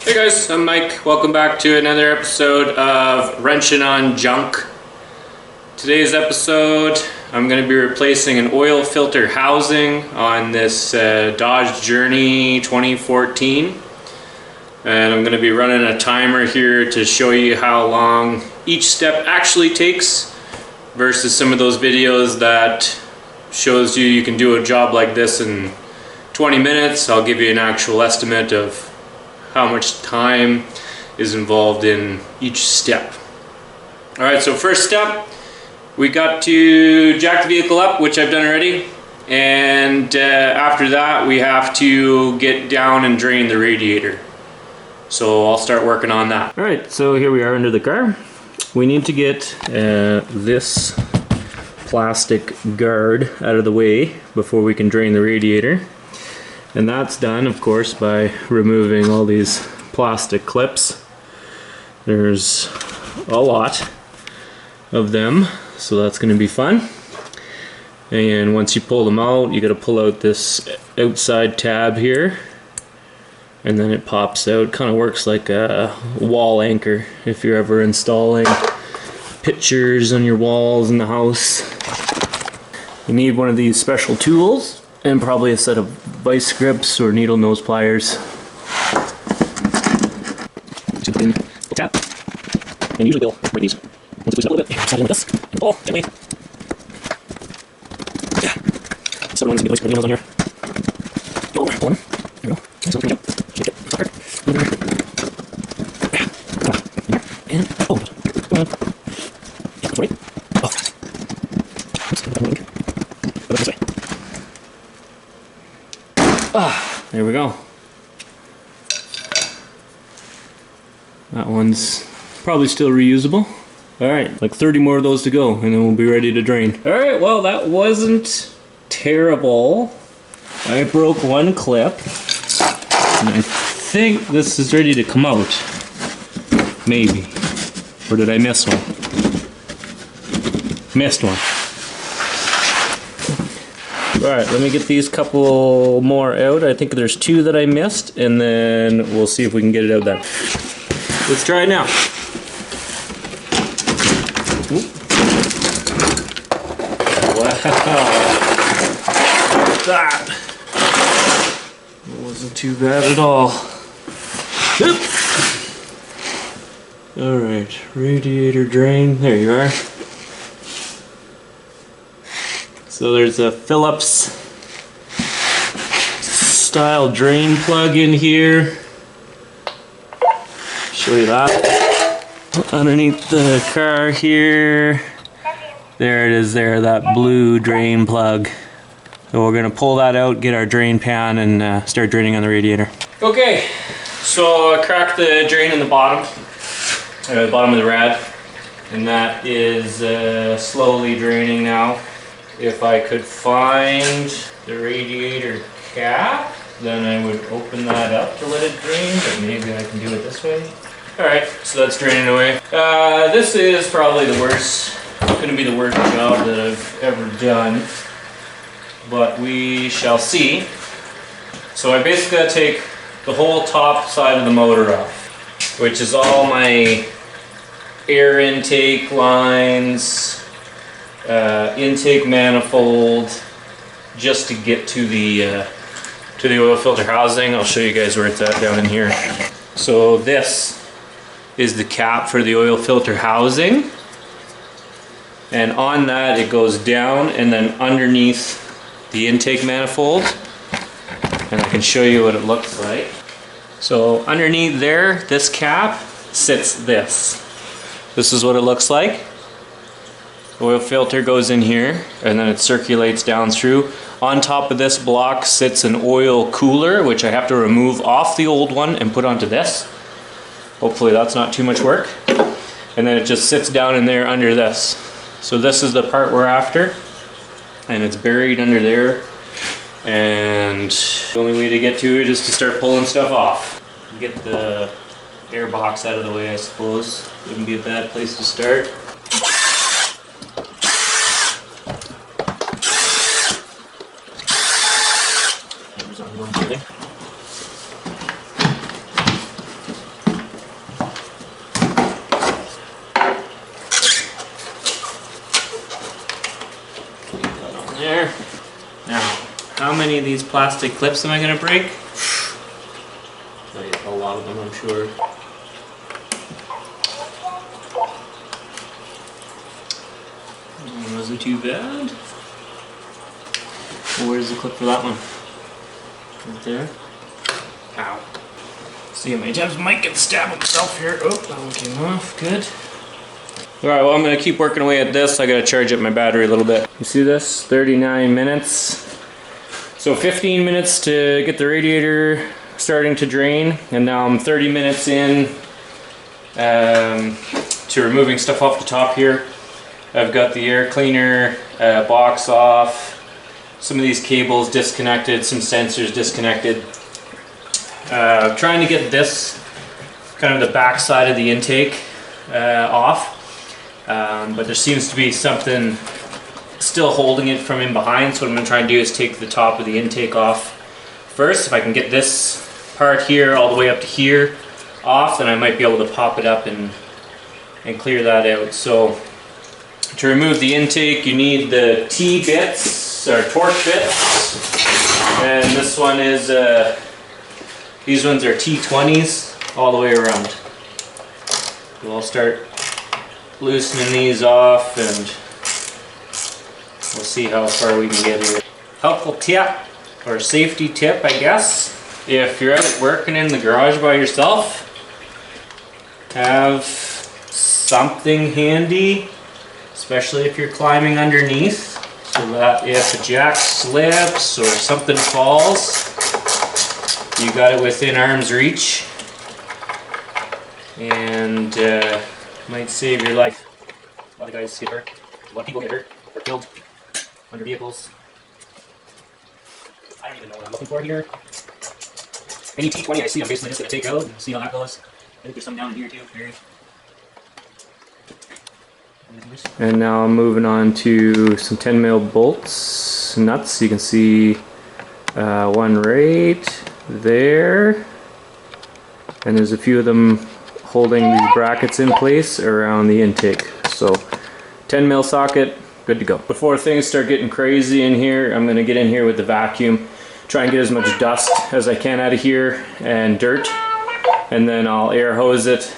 Hey guys, I'm Mike. Welcome back to another episode of Wrenching on Junk. Today's episode, I'm going to be replacing an oil filter housing on this Dodge Journey 2014. And I'm going to be running a timer here to show you how long each step actually takes versus some of those videos that shows you can do a job like this in 20 minutes. I'll give you an actual estimate of how much time is involved in each step. Alright, so first step, we got to jack the vehicle up, which I've done already, and after that we have to get down and drain the radiator. So I'll start working on that. Alright, so here we are under the car. We need to get this plastic guard out of the way before we can drain the radiator. And that's done, of course, by removing all these plastic clips. There's a lot of them, so that's going to be fun. And once you pull them out, you got to pull out this outside tab here, and then it pops out. Kind of works like a wall anchor if you're ever installing pictures on your walls in the house. You need one of these special tools and probably a set of vice grips or needle nose pliers. Thin tap, and usually they'll break these. Once it loosen up a little bit, slide in like this, and pull gently. Yeah. So ones get vice grip needles on here. Go over, pull them. There we go. Nice little jump. Shake it. Sucker. Move it over. Yeah. Come on. In here. And oh, come on. Yeah, sorry. Oh. Oops. Go this way. Ah, there we go. That one's probably still reusable. Alright, like 30 more of those to go and then we'll be ready to drain. Alright, well that wasn't terrible. I broke one clip and I think this is ready to come out. Maybe. Or did I miss one? Missed one. Alright, let me get these couple more out. I think there's two that I missed, and then we'll see if we can get it out then. Let's try it now. Oop. Wow. That wasn't too bad at all. Alright, radiator drain. There you are. So there's a Phillips style drain plug in here. Show you that. Underneath the car here. There it is there, that blue drain plug. So we're gonna pull that out, get our drain pan, and start draining on the radiator. Okay, so I cracked the drain in the bottom of the rad, and that is slowly draining now. If I could find the radiator cap, then I would open that up to let it drain, but maybe I can do it this way. Alright, so that's draining away. This is probably the worst, gonna be the worst job that I've ever done, but we shall see. So I basically gotta take the whole top side of the motor off, which is all my air intake lines, intake manifold, just to get to the oil filter housing. I'll show you guys where it's at down in here. So this is the cap for the oil filter housing, and on that it goes down and then underneath the intake manifold, and I can show you what it looks like. So underneath there, this cap sits this. This is what it looks like. Oil filter goes in here and then it circulates down through. On top of this block sits an oil cooler, which I have to remove off the old one and put onto this. Hopefully that's not too much work. And then it just sits down in there under this. So this is the part we're after, and it's buried under there. And the only way to get to it is to start pulling stuff off. Get the air box out of the way, I suppose. Wouldn't be a bad place to start. many of these plastic clips am I going to break? A lot of them, I'm sure. Wasn't too bad. Well, where's the clip for that one? Right there. Ow. See how many times Mike can stab himself here. Oh, that one came off. Good. Alright, well, I'm going to keep working away at this. I got to charge up my battery a little bit. You see this? 39 minutes. So 15 minutes to get the radiator starting to drain, and now I'm 30 minutes in to removing stuff off the top here. I've got the air cleaner box off, some of these cables disconnected, some sensors disconnected. Trying to get this, kind of the back side of the intake off, but there seems to be something still holding it from in behind, so what I'm going to try and do is take the top of the intake off first. If I can get this part here all the way up to here off, then I might be able to pop it up and clear that out. So to remove the intake, you need the T-bits, or torque bits, and this one is, these ones are T20s all the way around. We'll start loosening these off and we'll see how far we can get here. Helpful tip, or safety tip, I guess. If you're out working in the garage by yourself, have something handy, especially if you're climbing underneath, so that if a jack slips or something falls, you got it within arm's reach, and might save your life. A lot of guys get hurt, a lot of people get hurt or killed under vehicles. I don't even know what I'm looking for here. Any T20 I see, I'm basically just going to take out and see how that goes. I think there's some down here too. Maybe. And now I'm moving on to some 10mm bolts, nuts. You can see one right there, and there's a few of them holding these brackets in place around the intake. So 10mm socket, good to go. Before things start getting crazy in here, I'm going to get in here with the vacuum, try and get as much dust as I can out of here and dirt, and then I'll air hose it.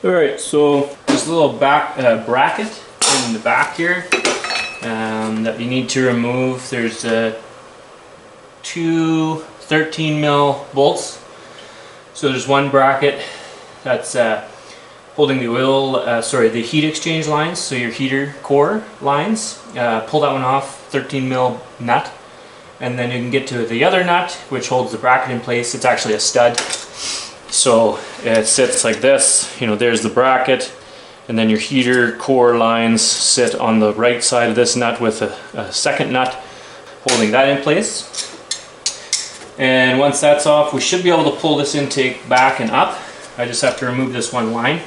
Alright, so this little back bracket in the back here that you need to remove. There's two 13mm bolts. So there's one bracket that's holding the the heat exchange lines, so your heater core lines. Pull that one off, 13mm nut, and then you can get to the other nut which holds the bracket in place. It's actually a stud. So it sits like this, you know, there's the bracket, and then your heater core lines sit on the right side of this nut with a second nut holding that in place. And once that's off, we should be able to pull this intake back and up. I just have to remove this one line.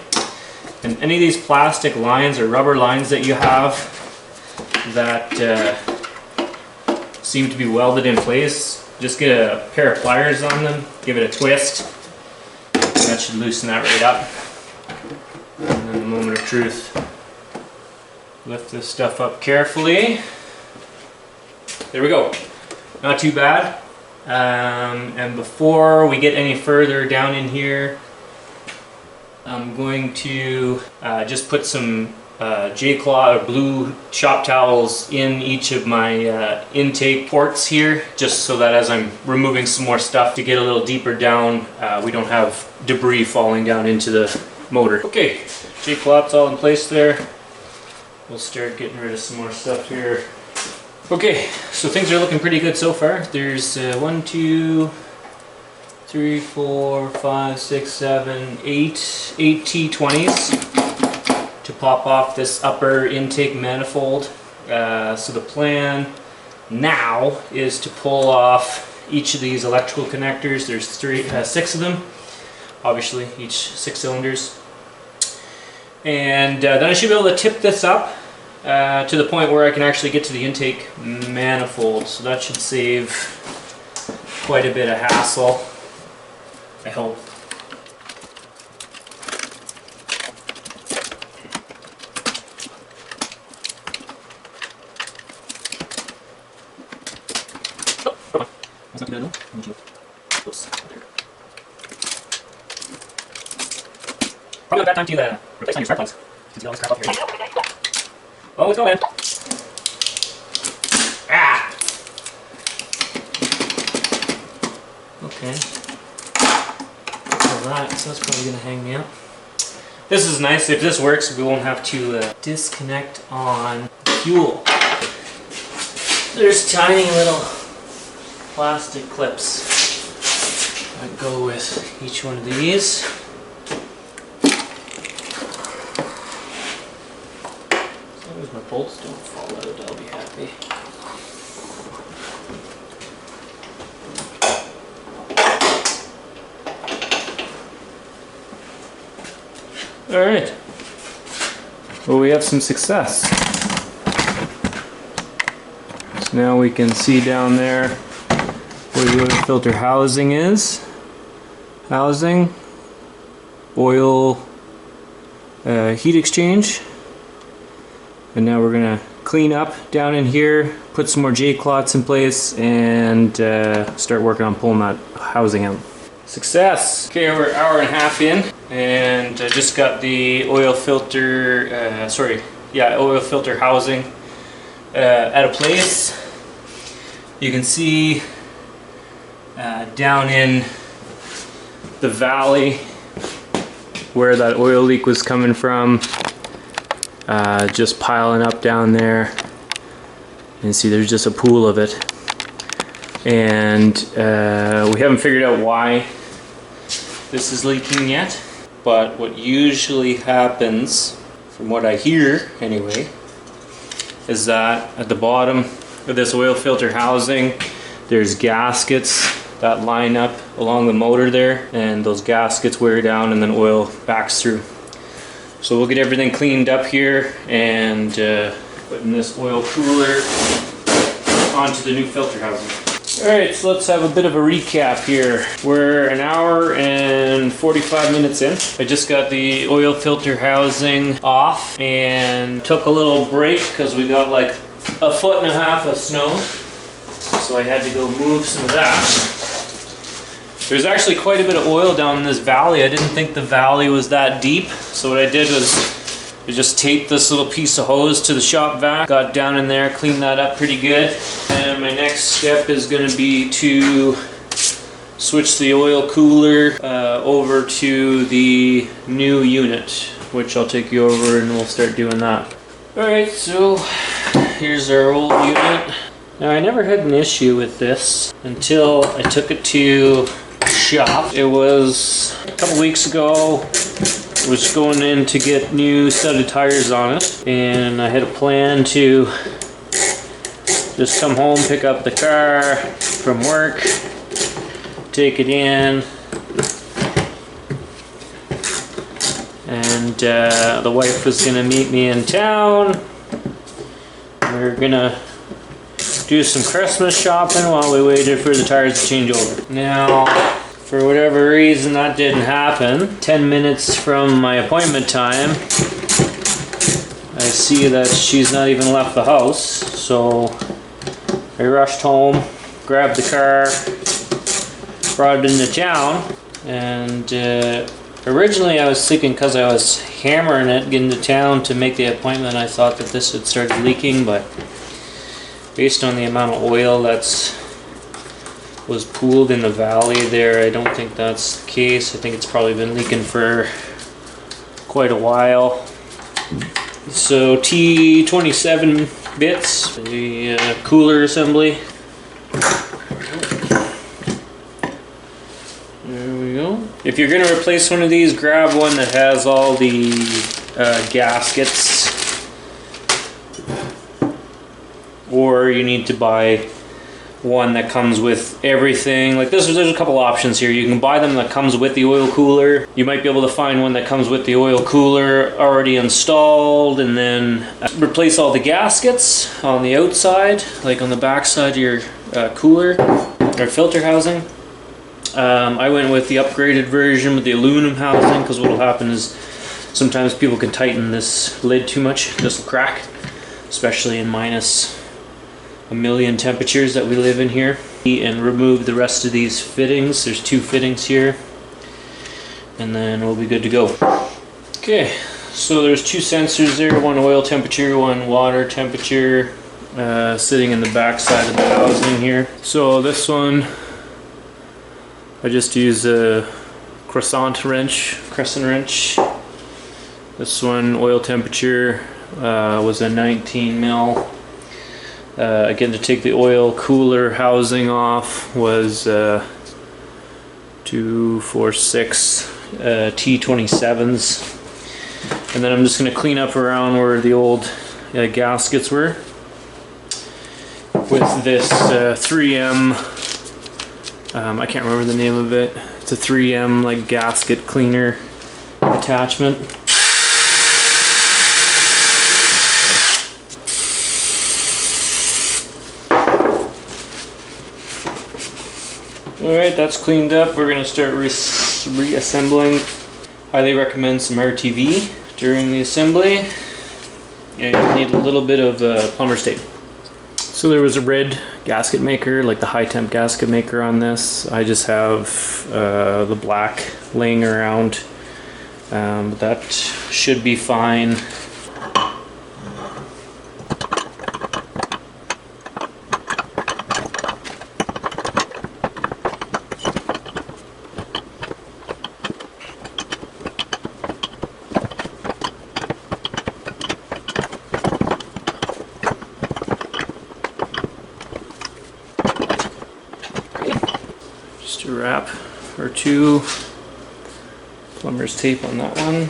And any of these plastic lines or rubber lines that you have that seem to be welded in place, just get a pair of pliers on them, give it a twist. That should loosen that right up. And then the moment of truth. Lift this stuff up carefully. There we go. Not too bad. And before we get any further down in here, I'm going to just put some J-Claw or blue shop towels in each of my intake ports here, just so that as I'm removing some more stuff to get a little deeper down, we don't have debris falling down into the motor. Okay, J-Claw's all in place there. We'll start getting rid of some more stuff here. Okay, so things are looking pretty good so far. There's 1, 2, 3, 4, 5, 6, 7, 8 T20s to pop off this upper intake manifold. So the plan now is to pull off each of these electrical connectors. There's 6 of them, obviously, each 6 cylinders. And then I should be able to tip this up to the point where I can actually get to the intake manifold. So that should save quite a bit of hassle, I hope. That's not too bad though. Oops. There. Probably not a bad time to replace on your spark plugs. Since you got all this crap up here. Oh, it's going. Ah! Okay. Alright, so that's probably gonna hang me up. This is nice. If this works, we won't have to disconnect on fuel. There's tiny little plastic clips that go with each one of these. As long as my bolts don't fall out, I'll be happy. Alright. Well, we have some success. So now we can see down there where the oil filter housing is. Housing, oil, heat exchange. And now we're gonna clean up down in here, put some more J-clots in place, and start working on pulling that housing out. Success! Okay, we're an hour and a half in, and I just got the oil filter, oil filter housing at a place. You can see down in the valley where that oil leak was coming from, just piling up down there. And see there's just a pool of it. And we haven't figured out why this is leaking yet, but what usually happens, from what I hear anyway, is that at the bottom of this oil filter housing there's gaskets that line up along the motor there, and those gaskets wear down and then oil backs through. So we'll get everything cleaned up here and putting this oil cooler onto the new filter housing. Alright, so let's have a bit of a recap here. We're an hour and 45 minutes in. I just got the oil filter housing off and took a little break because we got like 1.5 feet of snow. So I had to go move some of that. There's actually quite a bit of oil down in this valley. I didn't think the valley was that deep. So what I did was I just taped this little piece of hose to the shop vac, got down in there, cleaned that up pretty good. And my next step is going to be to switch the oil cooler over to the new unit, which I'll take you over and we'll start doing that. Alright, so here's our old unit. Now I never had an issue with this until I took it to the shop. It was a couple weeks ago. Was going in to get new set of tires on it, and I had a plan to just come home, pick up the car from work, take it in, and the wife was gonna meet me in town. We were gonna do some Christmas shopping while we waited for the tires to change over. Now, for whatever reason, that didn't happen. 10 minutes from my appointment time, I see that she's not even left the house. So I rushed home, grabbed the car, brought it into town. And originally I was thinking, because I was hammering it, getting to town to make the appointment, I thought that this had started leaking. But based on the amount of oil was pooled in the valley there, I don't think that's the case. I think it's probably been leaking for quite a while. So T27 bits, the cooler assembly. There we go. If you're gonna replace one of these, grab one that has all the gaskets, or you need to buy one that comes with everything. Like this, there's a couple options here. You can buy them that comes with the oil cooler. You might be able to find one that comes with the oil cooler already installed, and then replace all the gaskets on the outside, like on the back side of your cooler or filter housing. I went with the upgraded version with the aluminum housing, because what will happen is sometimes people can tighten this lid too much. This will crack, especially in -1,000,000 temperatures that we live in here. and remove the rest of these fittings. There's 2 fittings here, and then we'll be good to go. Okay, so there's 2 sensors there, one oil temperature, one water temperature, sitting in the back side of the housing here. So this one, I just use a crescent wrench. This one, oil temperature, was a 19 mil. Again, to take the oil cooler housing off was 246 T27s. And then I'm just going to clean up around where the old gaskets were with this 3M, I can't remember the name of it. It's a 3M like gasket cleaner attachment. Alright, that's cleaned up. We're going to start reassembling. Highly recommend some RTV during the assembly. And you need a little bit of plumber's tape. So there was a red gasket maker, like the high temp gasket maker on this. I just have the black laying around. But that should be fine. Just a wrap or 2 plumber's tape on that one.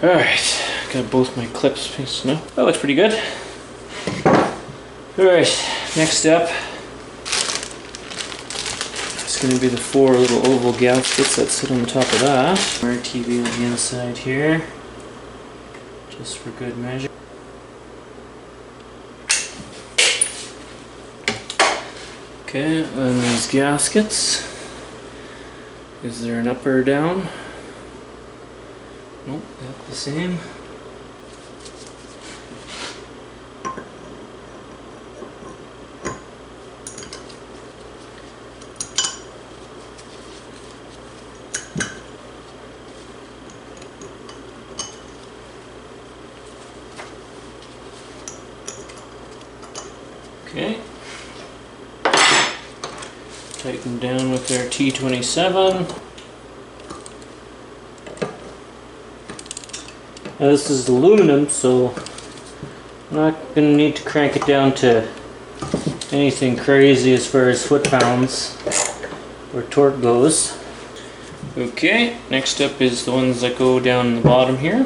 Alright, got both my clips fixed now. That looks pretty good. Alright, next step. It's going to be the 4 little oval gaskets that sit on the top of that. RTV on the inside here, just for good measure. Okay, and these gaskets. Is there an up or down? Nope, that's the same. Okay. Tighten down with our T27. Now this is aluminum, so I'm not going to need to crank it down to anything crazy as far as foot-pounds or torque goes. Okay, next up is the ones that go down the bottom here.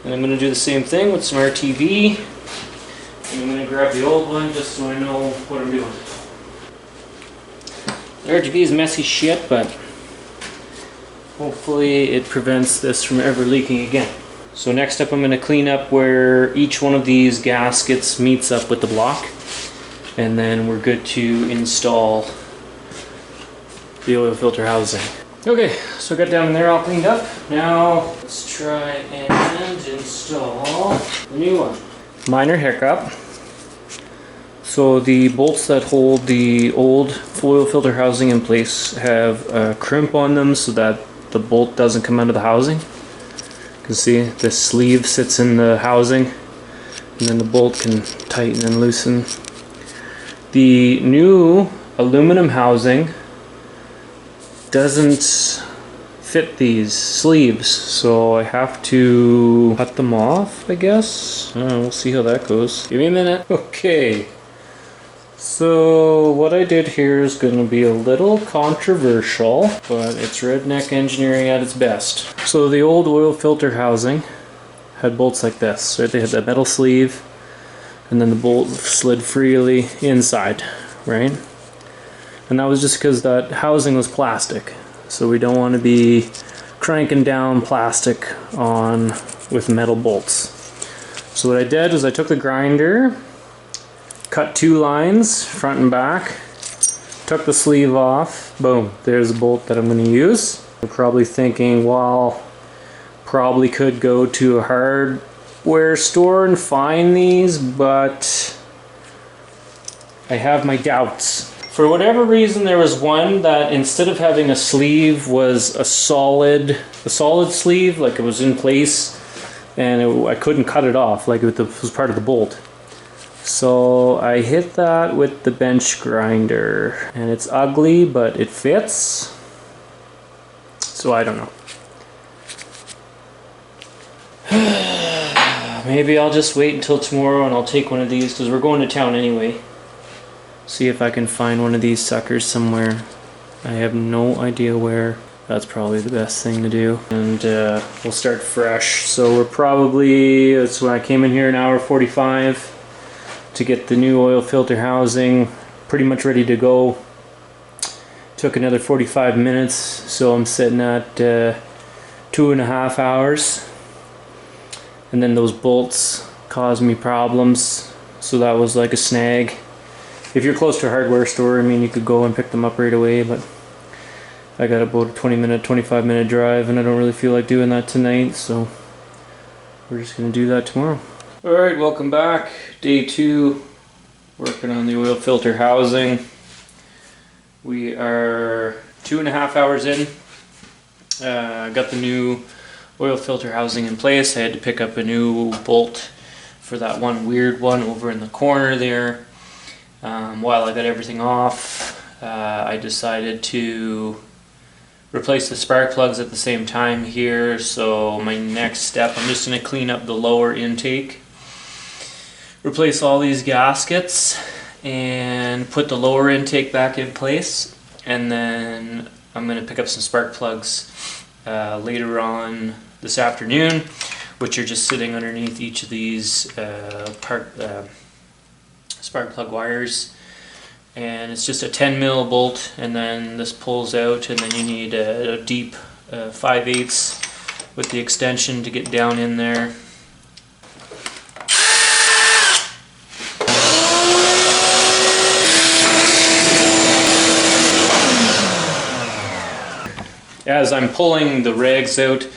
And I'm going to do the same thing with some RTV. And I'm going to grab the old one just so I know what I'm doing. The RGB is messy shit, but hopefully it prevents this from ever leaking again. So next up I'm going to clean up where each one of these gaskets meets up with the block. And then we're good to install the oil filter housing. Okay, so I got down in there all cleaned up. Now let's try and install the new one. Minor hiccup. So the bolts that hold the old oil filter housing in place have a crimp on them so that the bolt doesn't come out of the housing. You can see the sleeve sits in the housing and then the bolt can tighten and loosen. The new aluminum housing doesn't fit these sleeves, so I have to cut them off, I guess. We'll see how that goes. Give me a minute. Okay. So what I did here is going to be a little controversial, but it's redneck engineering at its best. So the old oil filter housing had bolts like this, right? They had that metal sleeve, and then the bolt slid freely inside, right? And that was just because that housing was plastic, so we don't want to be cranking down plastic on with metal bolts. So what I did was I took the grinder, cut 2 lines, front and back, took the sleeve off, boom, there's a bolt that I'm going to use. You're probably thinking, well, probably could go to a hardware store and find these, but I have my doubts. For whatever reason, there was one that instead of having a sleeve was a solid sleeve, like it was in place, and I couldn't cut it off, like it was part of the bolt. So I hit that with the bench grinder, and it's ugly, but it fits. So I don't know. Maybe I'll just wait until tomorrow and I'll take one of these, because we're going to town anyway. See if I can find one of these suckers somewhere. I have no idea where. That's probably the best thing to do. And we'll start fresh. So we're probably, that's when I came in here, an hour 45 to get the new oil filter housing pretty much ready to go. Took another 45 minutes, so I'm sitting at 2.5 hours. And then those bolts caused me problems, so that was like a snag. If you're close to a hardware store, I mean, you could go and pick them up right away, but I got about a 25 minute drive, and I don't really feel like doing that tonight, so we're just gonna do that tomorrow. Alright, welcome back. Day 2, working on the oil filter housing. We are 2.5 hours in. Got the new oil filter housing in place. I had to pick up a new bolt for that one weird one over in the corner there. While I got everything off, I decided to replace the spark plugs at the same time here. So my next step, I'm just going to clean up the lower intake, replace all these gaskets, and put the lower intake back in place. And then I'm going to pick up some spark plugs later on this afternoon, which are just sitting underneath each of these spark plug wires. And it's just a 10 mil bolt, and then this pulls out, and then you need a deep 5/8 with the extension to get down in there. As I'm pulling the rags out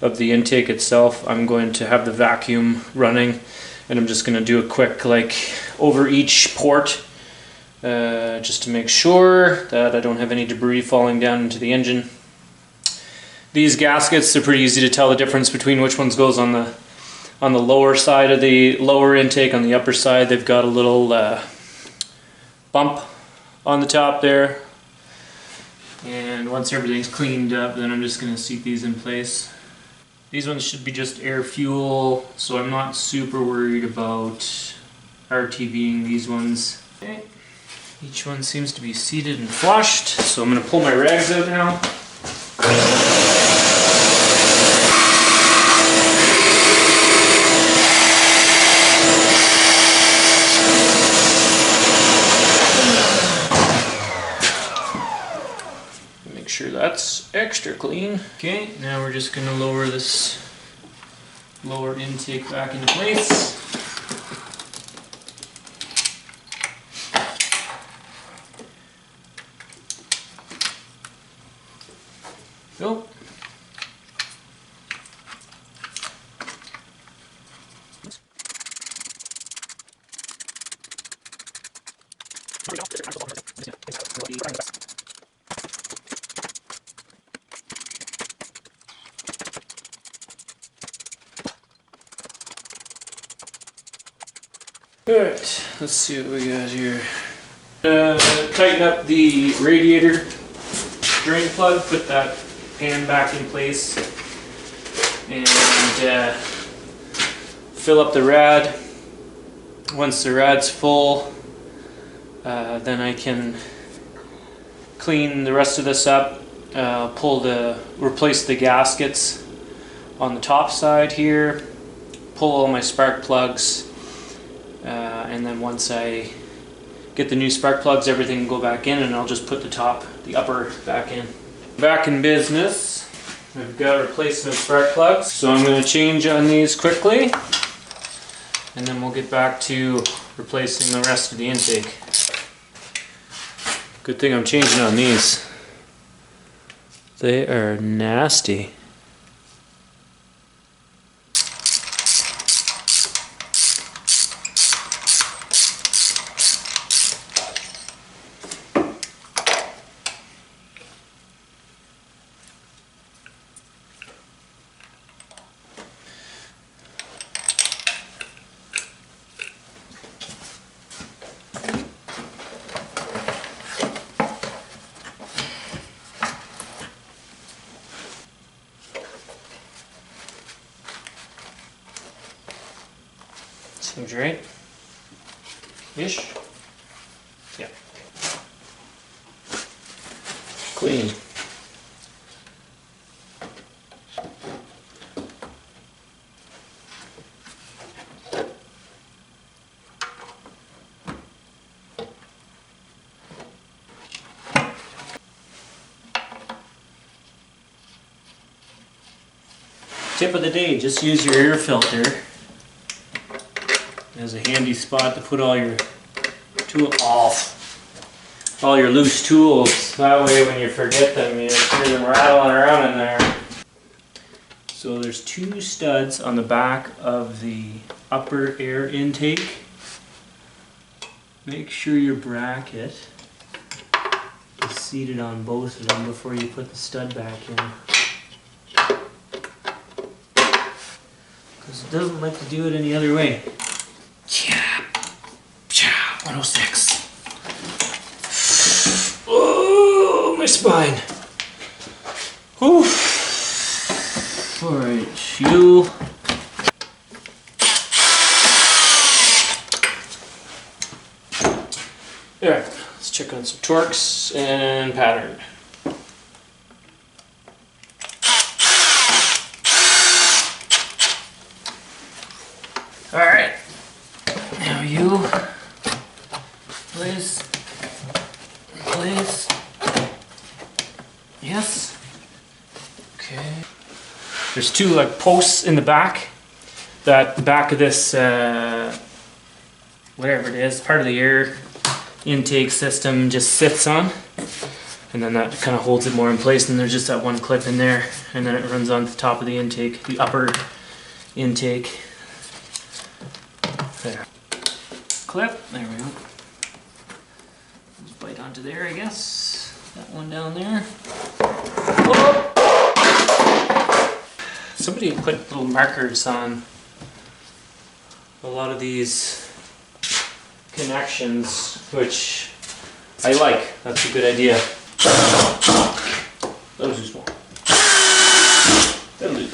of the intake itself, I'm going to have the vacuum running, and I'm just going to do a quick, like, over each port, just to make sure that I don't have any debris falling down into the engine. These gaskets, they're pretty easy to tell the difference between which ones goes on the lower side of the lower intake. On the upper side, they've got a little bump on the top there. And once everything's cleaned up, then I'm just going to seat these in place. These ones should be just air fuel, so I'm not super worried about RTVing these ones. Okay. Each one seems to be seated and flushed, so I'm going to pull my rags out now. Make sure that's extra clean. Okay, now we're just going to lower this lower intake back into place. Go. Alright, let's see what we got here. Tighten up the radiator drain plug, put that pan back in place, and fill up the rad. Once the rad's full, then I can clean the rest of this up, replace the gaskets on the top side here, pull all my spark plugs, and then once I get the new spark plugs, everything can go back in, and I'll just put the upper back in. Back in business. I've got replacement spark plugs, so I'm going to change on these quickly. and then we'll get back to replacing the rest of the intake. Good thing I'm changing on these. They are nasty. Seems right. Ish. Yeah. Clean. Tip of the day, just use your air filter as a handy spot to put all your all your loose tools. That way when you forget them, you don't hear them rattling around in there. So there's two studs on the back of the upper air intake. Make sure your bracket is seated on both of them before you put the stud back in. Because it doesn't like to do it any other way. Yeah. 106. Oh, my spine. Whew. Alright, fuel. Alright, let's check on some torques and pattern. Alright, now you, please, yes, okay. There's two like posts in the back that the back of this, whatever it is, part of the air intake system just sits on, and then that kind of holds it more in place, and there's just that one clip in there, and then it runs on the top of the intake, the upper intake. There. Clip, there we go. Just bite onto there, I guess. That one down there. Whoa. Somebody put little markers on a lot of these connections, which I like. That's a good idea. Those are small. That'll do.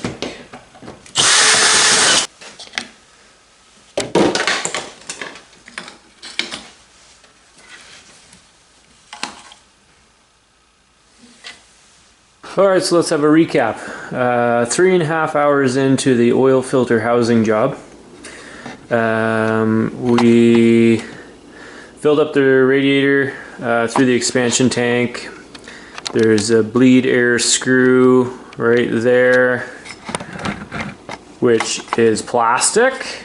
Alright, so let's have a recap. 3.5 hours into the oil filter housing job. We filled up the radiator through the expansion tank. There's a bleed air screw right there, which is plastic,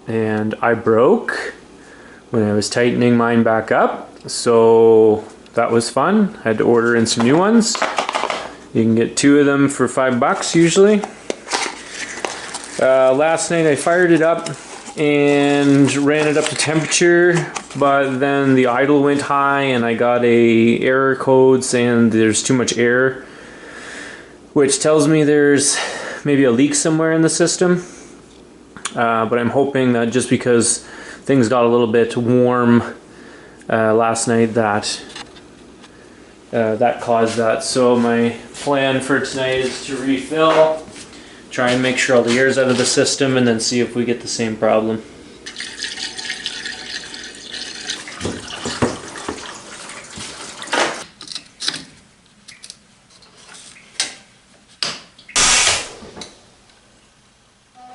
and I broke when I was tightening mine back up, so that was fun. I had to order in some new ones. You can get 2 of them for $5 usually. Last night I fired it up and ran it up to temperature, but then the idle went high and I got a error code saying there's too much air, which tells me there's maybe a leak somewhere in the system. But I'm hoping that just because things got a little bit warm last night that caused that. So my plan for tonight is to refill, try and make sure all the air's out of the system, and then see if we get the same problem.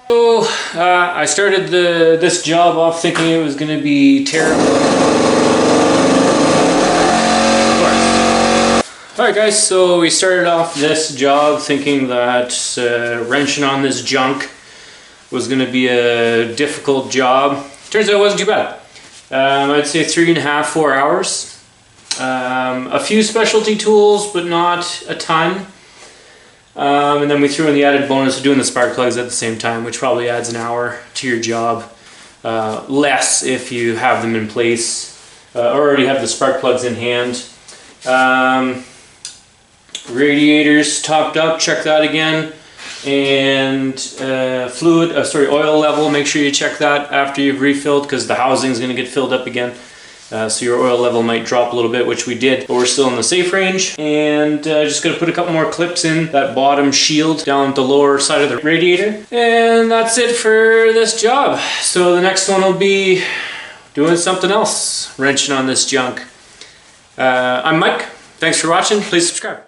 So I started this job off thinking it was going to be terrible. Alright guys, so we started off this job thinking that wrenching on this junk was going to be a difficult job. Turns out it wasn't too bad. I'd say 3.5, 4 hours. A few specialty tools, but not a ton. And then we threw in the added bonus of doing the spark plugs at the same time, which probably adds an hour to your job. Less if you have them in place, or already have the spark plugs in hand. Radiators topped up, check that again. And oil level, make sure you check that after you've refilled, because the housing is going to get filled up again. So your oil level might drop a little bit, which we did, but we're still in the safe range. And just going to put a couple more clips in that bottom shield down the lower side of the radiator. And that's it for this job. So the next one will be doing something else, wrenching on this junk. I'm Mike. Thanks for watching. Please subscribe.